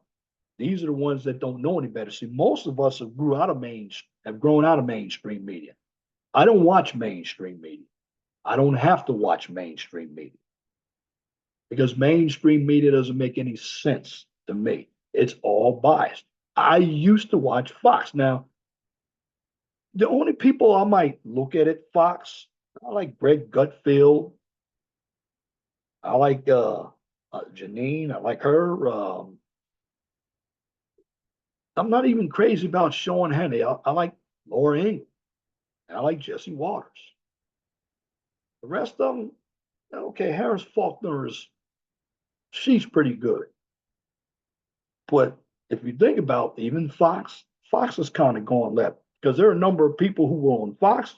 these are the ones that don't know any better. See, most of us have grown out of mainstream media. I don't watch mainstream media. I don't have to watch mainstream media because mainstream media doesn't make any sense to me. It's all biased. I used to watch Fox. Now, the only people I might look at Fox, I like Greg Gutfeld. I like Janine. I like her. I'm not even crazy about Sean Hannity. I like Laura Ingalls. I like Jesse Waters. The rest of them, okay, Harris Faulkner she's pretty good. But if you think about even Fox, Fox has kind of gone left because there are a number of people who were on Fox.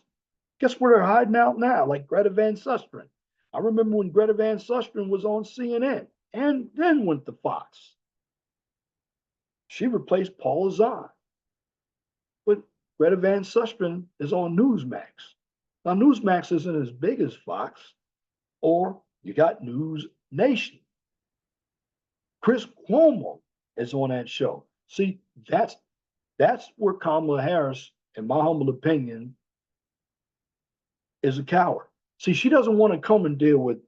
Guess where they're hiding out now? Like Greta Van Susteren. I remember when Greta Van Susteren was on CNN and then went to Fox. She replaced Paula Zahn. But Greta Van Susteren is on Newsmax. Now, Newsmax isn't as big as Fox, or you got News Nation. Chris Cuomo is on that show. See, that's where Kamala Harris, in my humble opinion, is a coward. See, she doesn't want to come and deal with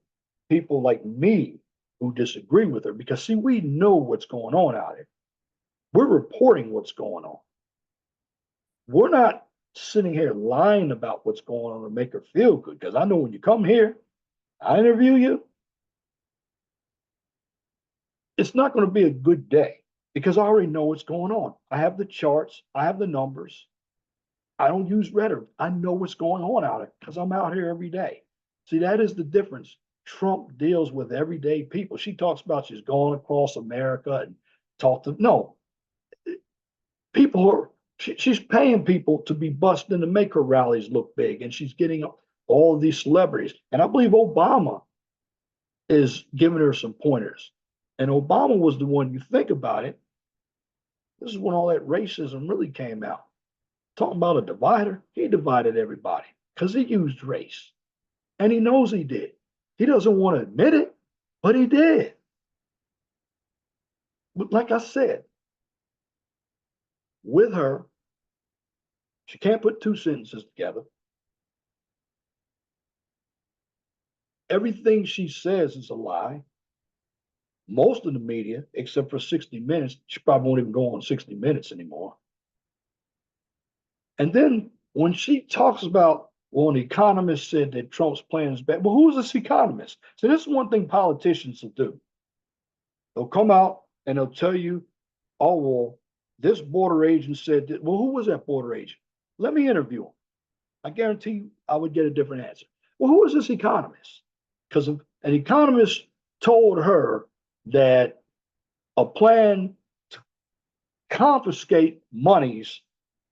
people like me who disagree with her because, see, we know what's going on out here. We're reporting what's going on. We're not sitting here lying about what's going on to make her feel good because I know when you come here, I interview you, it's not going to be a good day because I already know what's going on. I have the charts, I have the numbers. I don't use rhetoric. I know what's going on out there because I'm out here every day. See, that is the difference. Trump deals with everyday people. She talks about she's going across America and talk to no people are. She's paying people to be busted to make her rallies look big, and she's getting all of these celebrities. And I believe Obama is giving her some pointers. And Obama was the one, you think about it, this is when all that racism really came out. Talking about a divider, he divided everybody because he used race. And he knows he did. He doesn't want to admit it, but he did. But like I said, with her, she can't put two sentences together. Everything she says is a lie. Most of the media, except for 60 Minutes, she probably won't even go on 60 Minutes anymore. And then when she talks about, well, an economist said that Trump's plan is bad. Well, who is this economist? So this is one thing politicians will do. They'll come out and they'll tell you, oh, well, this border agent said that. Well, who was that border agent? Let me interview him. I guarantee you I would get a different answer. Well, who is this economist? Because an economist told her that a plan to confiscate monies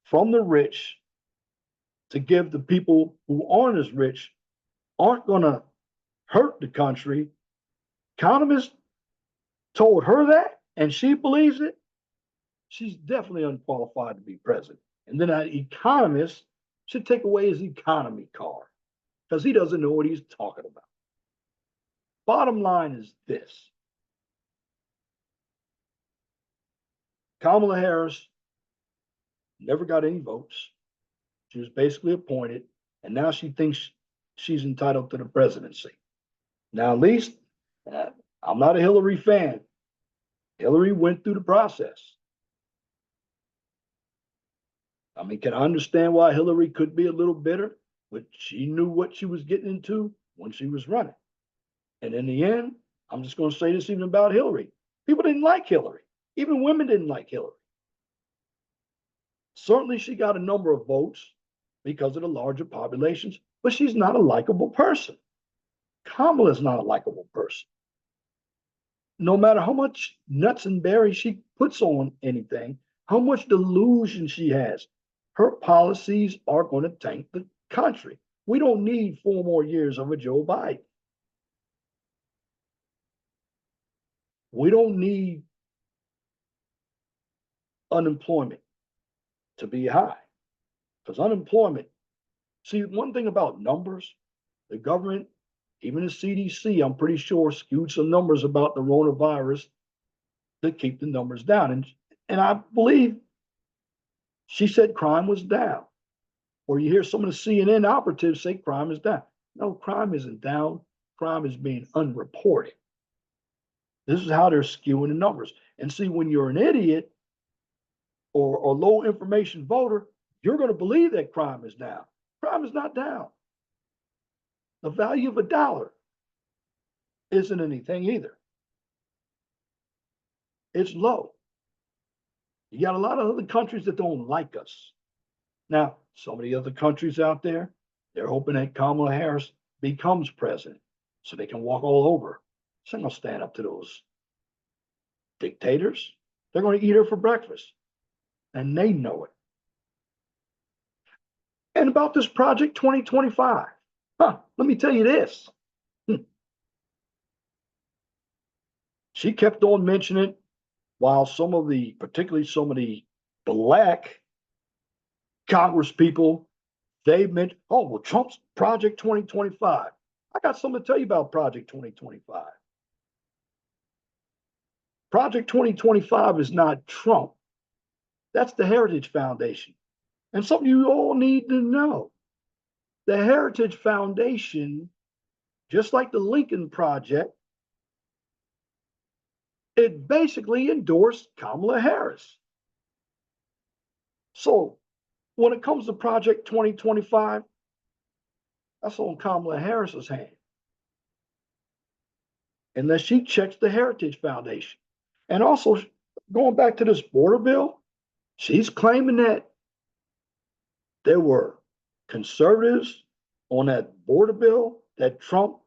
from the rich to give the people who aren't as rich aren't going to hurt the country. Economist told her that, and she believes it. She's definitely unqualified to be president. And then that economist should take away his economy card because he doesn't know what he's talking about. Bottom line is this. Kamala Harris never got any votes. She was basically appointed, and now she thinks she's entitled to the presidency. Now, at least I'm not a Hillary fan. Hillary went through the process. I mean, can I understand why Hillary could be a little bitter, but she knew what she was getting into when she was running. And in the end, I'm just going to say this even about Hillary. People didn't like Hillary. Even women didn't like Hillary. Certainly, she got a number of votes because of the larger populations, but she's not a likable person. Kamala is not a likable person. No matter how much nuts and berries she puts on anything, how much delusion she has, her policies are going to tank the country. We don't need 4 more years of a Joe Biden. We don't need unemployment to be high because unemployment, see, one thing about numbers, the government, even the CDC, I'm pretty sure skewed some numbers about the coronavirus to keep the numbers down. And I believe she said crime was down. Or you hear some of the CNN operatives say crime is down. No, crime isn't down. Crime is being unreported. This is how they're skewing the numbers. And see, when you're an idiot or low information voter, you're going to believe that crime is down. Crime is not down. The value of a dollar isn't anything either. It's low. You got a lot of other countries that don't like us. Now, some of the other countries out there, they're hoping that Kamala Harris becomes president so they can walk all over. She's not going to stand up to those dictators. They're going to eat her for breakfast, and they know it. And about this Project 2025, let me tell you this. She kept on mentioning it while particularly some of the black Congress people, they meant, oh, well, Trump's Project 2025. I got something to tell you about Project 2025. Project 2025 is not Trump. That's the Heritage Foundation. And something you all need to know. The Heritage Foundation, just like the Lincoln Project, it basically endorsed Kamala Harris. So when it comes to Project 2025, that's on Kamala Harris's hand. Unless she checks the Heritage Foundation. And also, going back to this border bill, she's claiming that there were conservatives on that border bill that Trump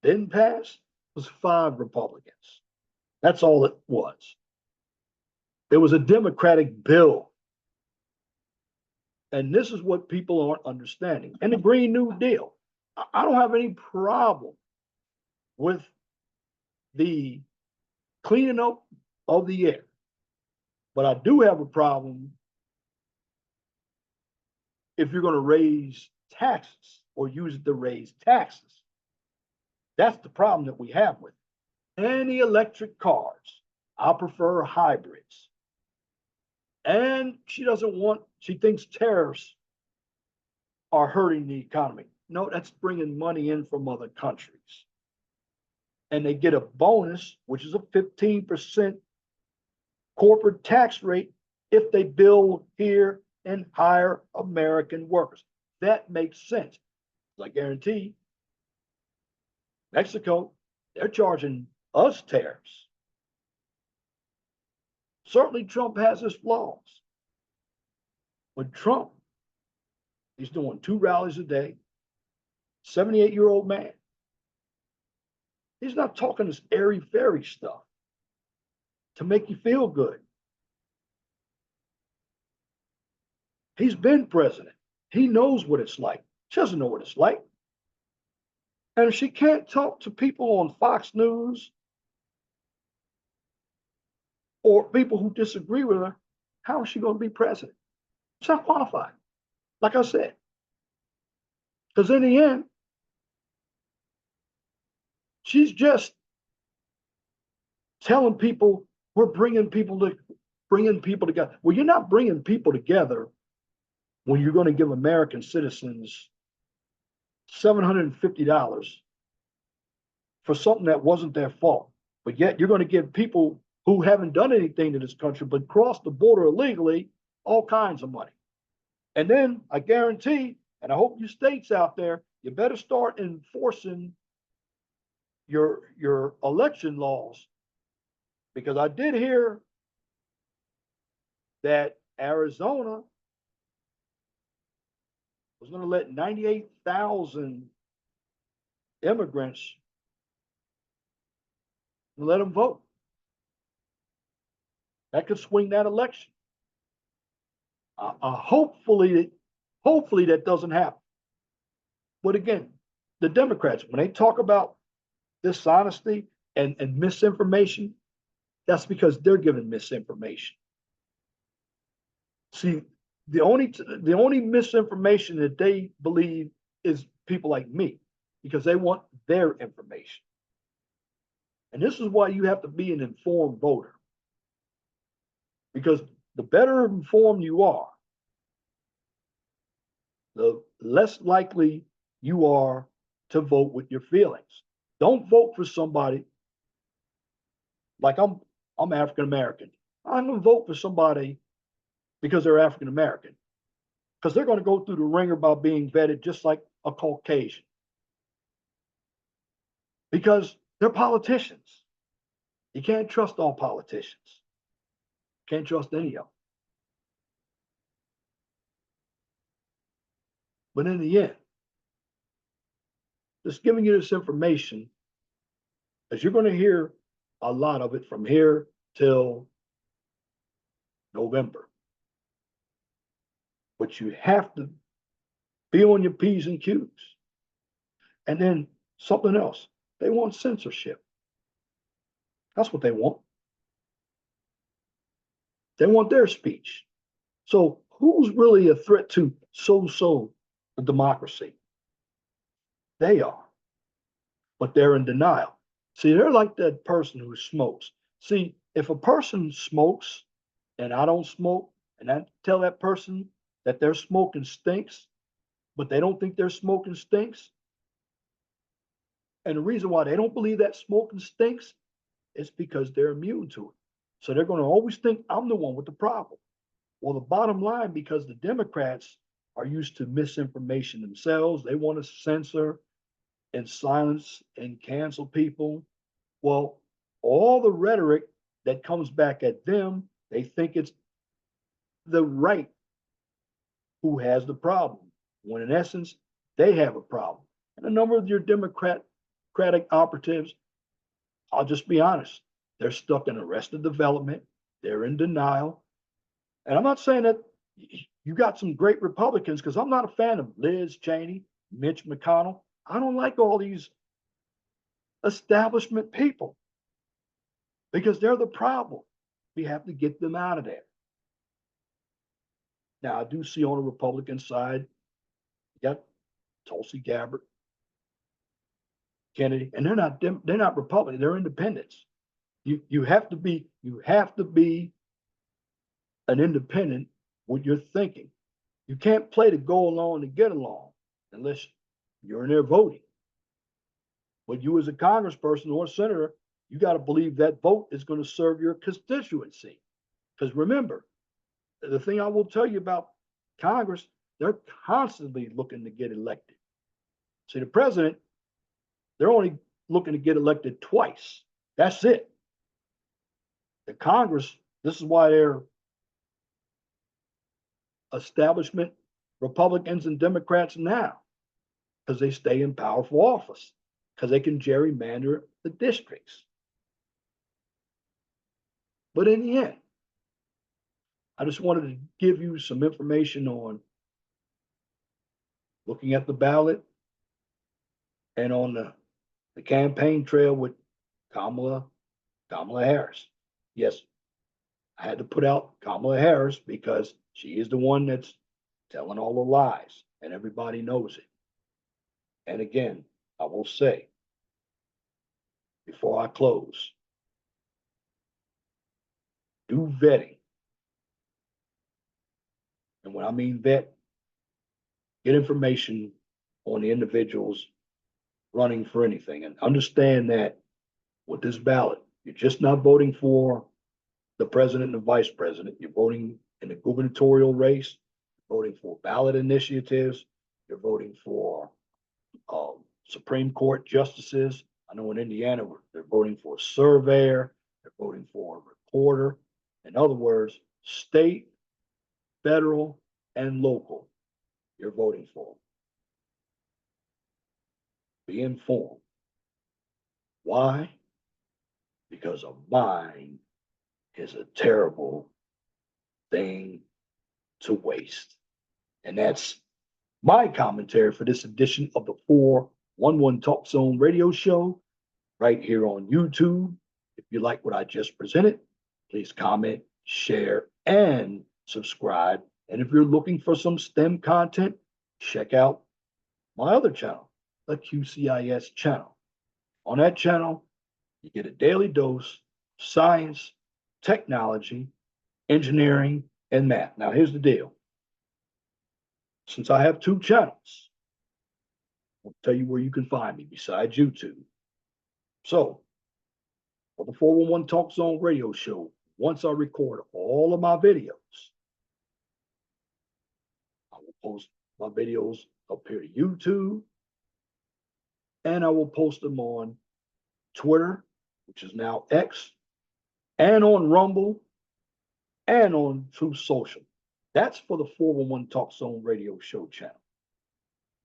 didn't pass. It was 5 Republicans. That's all it was. It was a Democratic bill. And this is what people aren't understanding. And the Green New Deal. I don't have any problem with the cleaning up of the air. But I do have a problem if you're going to raise taxes or use it to raise taxes. That's the problem that we have with it. And the electric cars. I prefer hybrids. And she thinks tariffs are hurting the economy. No, that's bringing money in from other countries. And they get a bonus, which is a 15% corporate tax rate if they build here and hire American workers. That makes sense. I guarantee Mexico, they're charging us tariffs. Certainly, Trump has his flaws. But Trump, he's doing 2 rallies a day, 78-year-old man. He's not talking this airy-fairy stuff to make you feel good. He's been president. He knows what it's like. She doesn't know what it's like. And if she can't talk to people on Fox News or people who disagree with her, how is she going to be president? She's not qualified, like I said. Because in the end, she's just telling people we're bringing people together. Well, you're not bringing people together when you're going to give American citizens $750 for something that wasn't their fault. But yet you're going to give people who haven't done anything to this country but crossed the border illegally all kinds of money. And then I guarantee, and I hope you states out there, you better start enforcing your election laws. Because I did hear that Arizona was going to let 98,000 immigrants let them vote. That could swing that election. Hopefully that doesn't happen. But again, the Democrats, when they talk about dishonesty and misinformation, that's because they're giving misinformation. See, the only misinformation that they believe is people like me, because they want their information. And this is why you have to be an informed voter. Because the better informed you are, the less likely you are to vote with your feelings. Don't vote for somebody like I'm African American. I'm going to vote for somebody because they're African American, because they're going to go through the ringer by being vetted just like a Caucasian, because they're politicians. You can't trust all politicians. Can't trust any of them. But in the end, just giving you this information, as you're going to hear a lot of it from here till November. But you have to be on your P's and Q's. And then something else, they want censorship. That's what they want. They want their speech. So who's really a threat to the democracy? They are. But they're in denial. See, they're like that person who smokes. See, if a person smokes and I don't smoke, and I tell that person that their smoking stinks, but they don't think their smoking stinks, and the reason why they don't believe that smoking stinks is because they're immune to it. So they're going to always think I'm the one with the problem. Well, the bottom line, because the Democrats are used to misinformation themselves, they want to censor and silence and cancel people. Well, all the rhetoric that comes back at them, they think it's the right who has the problem, when in essence, they have a problem. And a number of your Democratic operatives, I'll just be honest, they're stuck in arrested development. They're in denial. And I'm not saying that you got some great Republicans, because I'm not a fan of Liz Cheney, Mitch McConnell. I don't like all these establishment people, because they're the problem. We have to get them out of there. Now, I do see on the Republican side, you got Tulsi Gabbard, Kennedy, and they're not Republican, they're independents. You have to be an independent with your thinking. You can't play to go along to get along unless you're in there voting. But you, as a congressperson or a senator, you got to believe that vote is going to serve your constituency. Because remember, the thing I will tell you about Congress, they're constantly looking to get elected. See, the president, they're only looking to get elected twice. That's it. The Congress, this is why they're establishment Republicans and Democrats now, because they stay in powerful office, because they can gerrymander the districts. But in the end, I just wanted to give you some information on looking at the ballot and on the campaign trail with Kamala Harris. Yes, I had to put out Kamala Harris because she is the one that's telling all the lies, and everybody knows it. And again, I will say, before I close, do vetting. And when I mean vet, get information on the individuals running for anything. And understand that with this ballot, you're just not voting for the president and the vice president. You're voting in the gubernatorial race, you're voting for ballot initiatives, you're voting for Supreme Court justices. I know in Indiana, they're voting for a surveyor, they're voting for a reporter. In other words, state, federal, and local. you're voting for. Be informed. Why? Because a mind is a terrible thing to waste. And that's my commentary for this edition of the 411 Talk Zone radio show right here on YouTube. If you like what I just presented, please comment, share, and subscribe. And if you're looking for some STEM content, check out my other channel, the QCIS channel. On that channel, you get a daily dose of science, technology, engineering, and math. Now, here's the deal. Since I have two channels, I'll tell you where you can find me besides YouTube. So, for the 411 Talk Zone radio show, once I record all of my videos, I will post my videos up here to YouTube, and I will post them on Twitter, which is now X, and on Rumble, and on Truth Social. That's for the 411 Talk Zone radio show channel.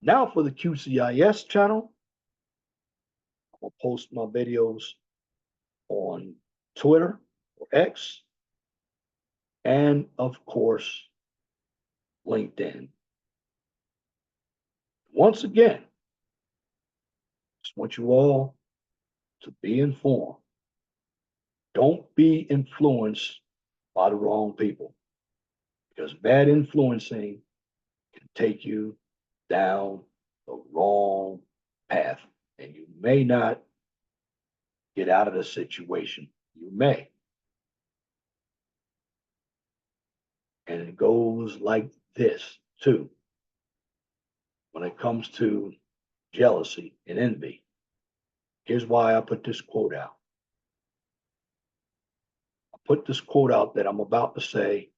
Now for the QCIS channel, I'll post my videos on Twitter or X, and of course, LinkedIn. Once again, just want you all to be informed. Don't be influenced by the wrong people, because bad influencing can take you down the wrong path, and you may not get out of the situation. You may. And it goes like this, too, when it comes to jealousy and envy. Here's why I put this quote out. I put this quote out that I'm about to say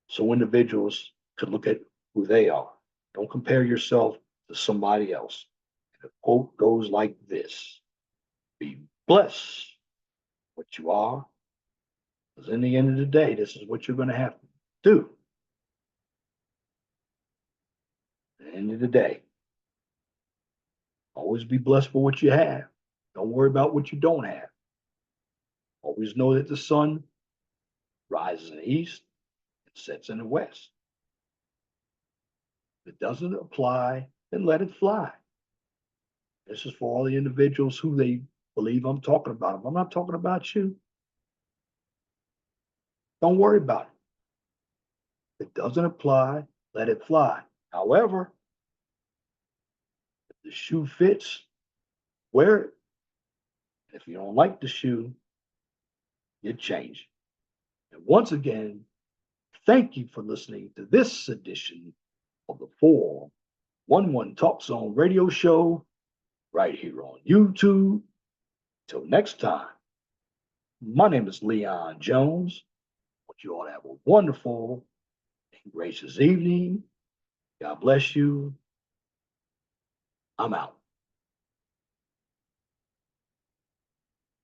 so individuals could look at who they are. Don't compare yourself to somebody else. And the quote goes like this: be blessed what you are, because in the end of the day, this is what you're going to have to do. At the end of the day, always be blessed for what you have. Don't worry about what you don't have. Always know that the sun rises in the east and sets in the west. If it doesn't apply, then let it fly. This is for all the individuals who they believe I'm talking about. If I'm not talking about you, don't worry about it. If it doesn't apply, let it fly. However, if the shoe fits, wear it. If you don't like the shoe, you change it. And once again, thank you for listening to this edition of the 411 Talk Zone radio show right here on YouTube. Till next time, my name is Leon Jones. I want you all to have a wonderful and gracious evening. God bless you. I'm out.